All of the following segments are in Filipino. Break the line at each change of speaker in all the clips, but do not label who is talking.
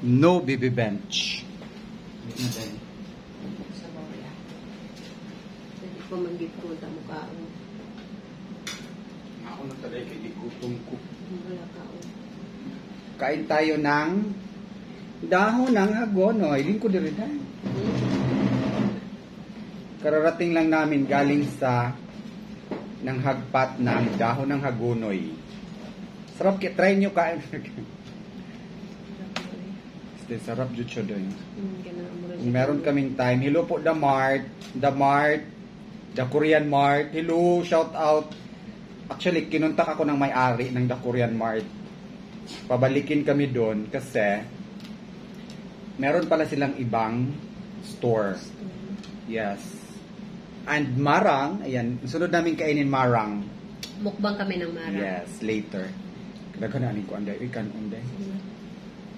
No baby bench.
Sa bawala. Hindi ko mag-ipon ta mukha ko.
Ako na talaga kay gutom ko.
Wala ka o.
Kain tayo ng dahon ng hagonoy. Hindi ko din rin. Kararating lang namin galing sa ng hagpat ng dahon ng hagonoy. Sarap, try nyo kain. Sarap jud siya doon. Kung meron kaming time, hello po the Mart, the Korean Mart. Hello, shout out. Actually, kinuntak ako ng may-ari ng the Korean Mart. Pabalikin kami doon kasi meron pala silang ibang store. Yes. And marang, ayan, sunod namin kainin marang.
Mukbang kami ng marang.
Yes, later. Kadaghanan ko anday, ikan anday.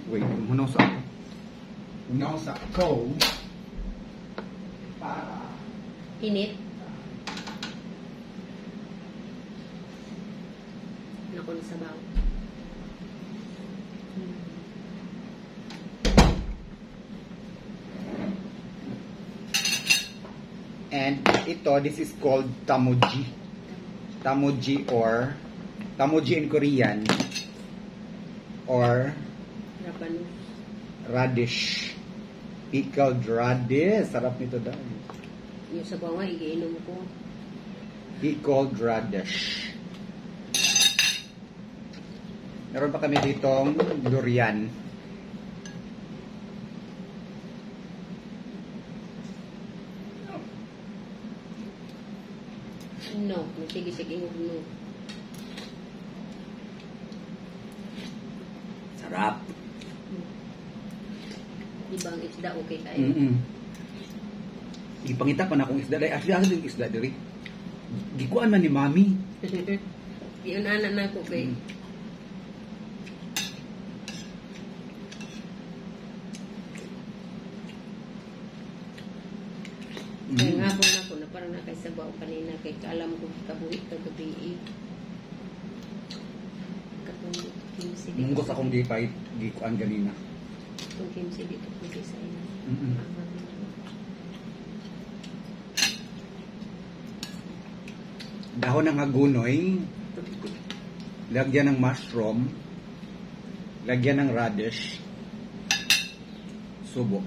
Wait, hunaw sa ako. Hunaw sa ako. Para.
Init. Naku na sabaw.
And ito, this is called tamuji. Tamuji or tamuji in Korean or
Rabanus.
radish. Pickled radish. Sarap nito daw.
Yung sabaw nga, igiinom ko.
Pickled radish. Meron pa kami ditong durian.
No, sige-sige no.
Sarap.
Ibang isda, okay tayo.
Ipangita pa na akong isda. Asli yung isda diri. Gikuan man ni Mami.
Yun anak na ko kay. Kaya nga po na ko na parang nakaisabaw kanina kay kaalam ko kabuhi kagabi. Katong kimsi dito.
Munggos akong gipay. Gikuan ganina.
Katong kimsi dito ko sa ina.
Dahon ng hagunoy. Lagyan ng mushroom. Lagyan ng radish. Subo.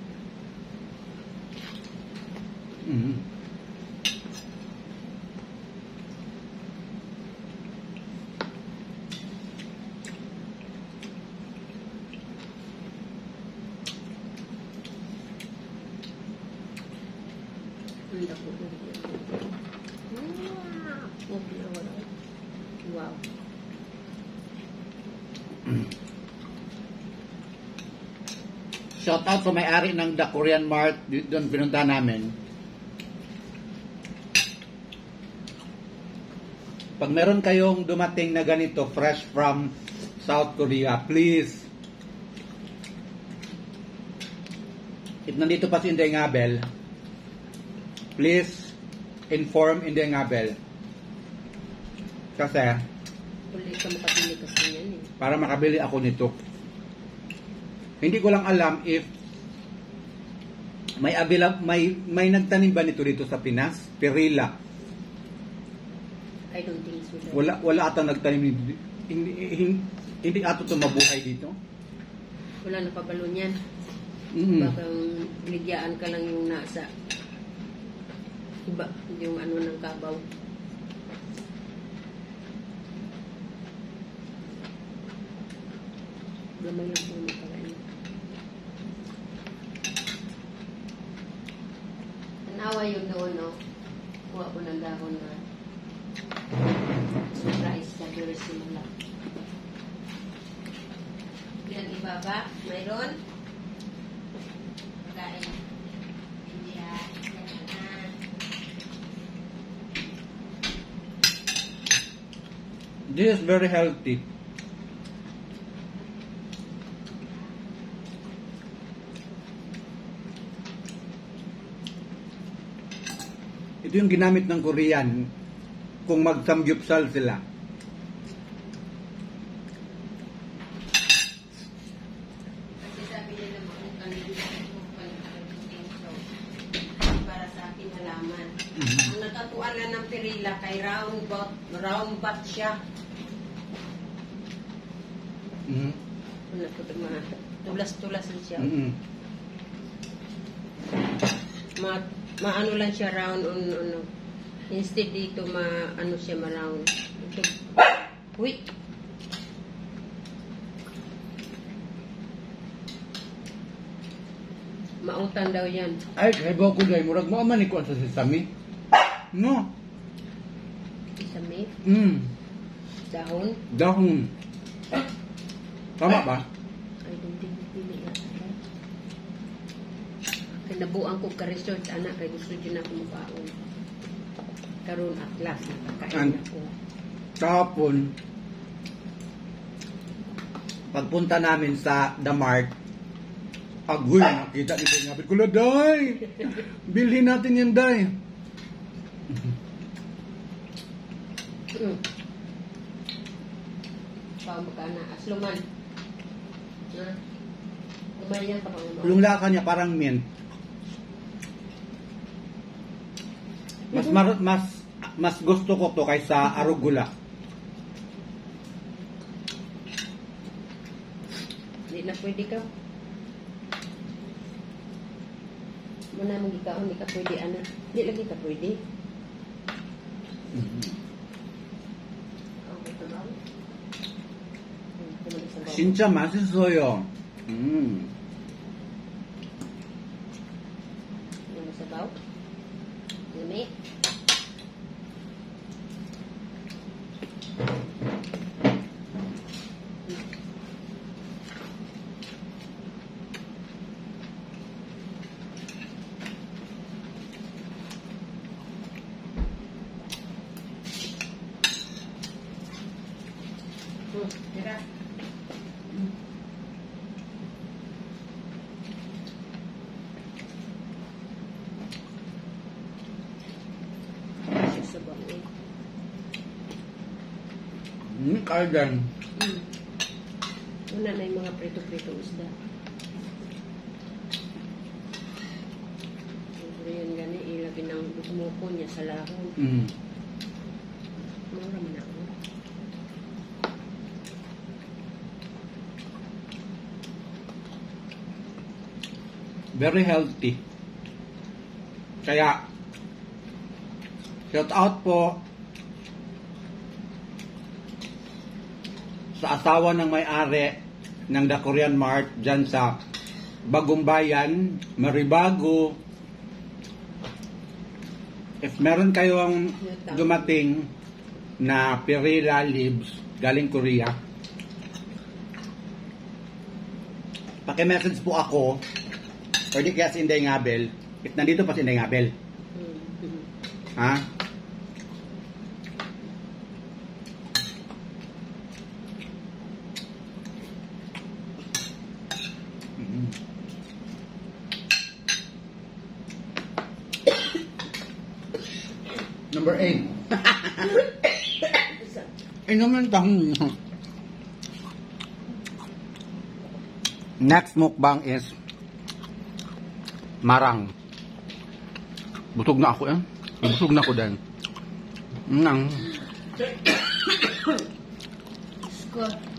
Wow.
Shout out sa may-ari ng The Korean Mart. Doon pinunta namin. Pag meron kayong dumating na ganito, fresh from South Korea, please. If nandito pa si Inday Ngabel, please inform Inday Ngabel. Kasi,
Uli ka makabili kasi yan eh.
para makabili ako nito. Hindi ko lang alam if may nagtanim ba nito dito sa Pinas? Perilla.
I don't think so.
Wala atang nagtanim nito. Hindi ato ito mabuhay dito.
Wala na pabalo niyan. Bakang bligyan ka lang yung nasa iba, yung ano ng kabaw. Gamay lang po yung pagkain. Tanawa yung doon, no? Kuha ko ng dahon na surprise na pero simula. Bilang ibaba, mayroon pagkain. Hindi
This is very healthy. Ito yung ginamit ng Korean kung mag-samgyupsal sila.
Kasi sabi nila perila kay round bat siya. Wala ko tulas-tulas siya. Maano lang siya round on instead dito ano siya ma-round. Uy. Mautang daw yan.
Ay, kaibaw ko dahil murag mo man ikuan sa sesame. No.
Sesame? Dahon?
Dahon. Tama ba?
Ay, hindi nga. Kinabuang ko ka-research, anak, kay gusto dyan ako mabaon. Karoon at last, nakakain ako.
Tapon, pagpunta namin sa The Mart, agoy, nakita ni Day Ngabel ko na, Day! Bilhin natin yan, Day!
Pamukha na, asluman. Umayan pa kung ano.
Yung laka niya parang mint. Mas gusto ko to kaysa arugula.
Hindi na pwede ka. Muna mong ikaon, hindi ka pwede, anak. Hindi lagi ka pwede.
진짜 맛있어요.
Yung sabaw. Lami. Tira.
Kaldan.
Una na yung mga prito-prito isda. Pero yun gani, ilagay ng bukmuko niya sa lahon. Mura man ako.
Very healthy. Kaya, shout out po sa asawa ng may-ari ng The Korean Mart dyan sa Bagong Bayan, Maribago. If meron kayong dumating na perilla leaves galing Korea, paki-message po ako or di kaya si Inday Ngabel if nandito pa si Inday Ngabel. Ha? Number 8. Ay naman tayo. Next mukbang is marang. Busog na ako busog na ako din.
Score.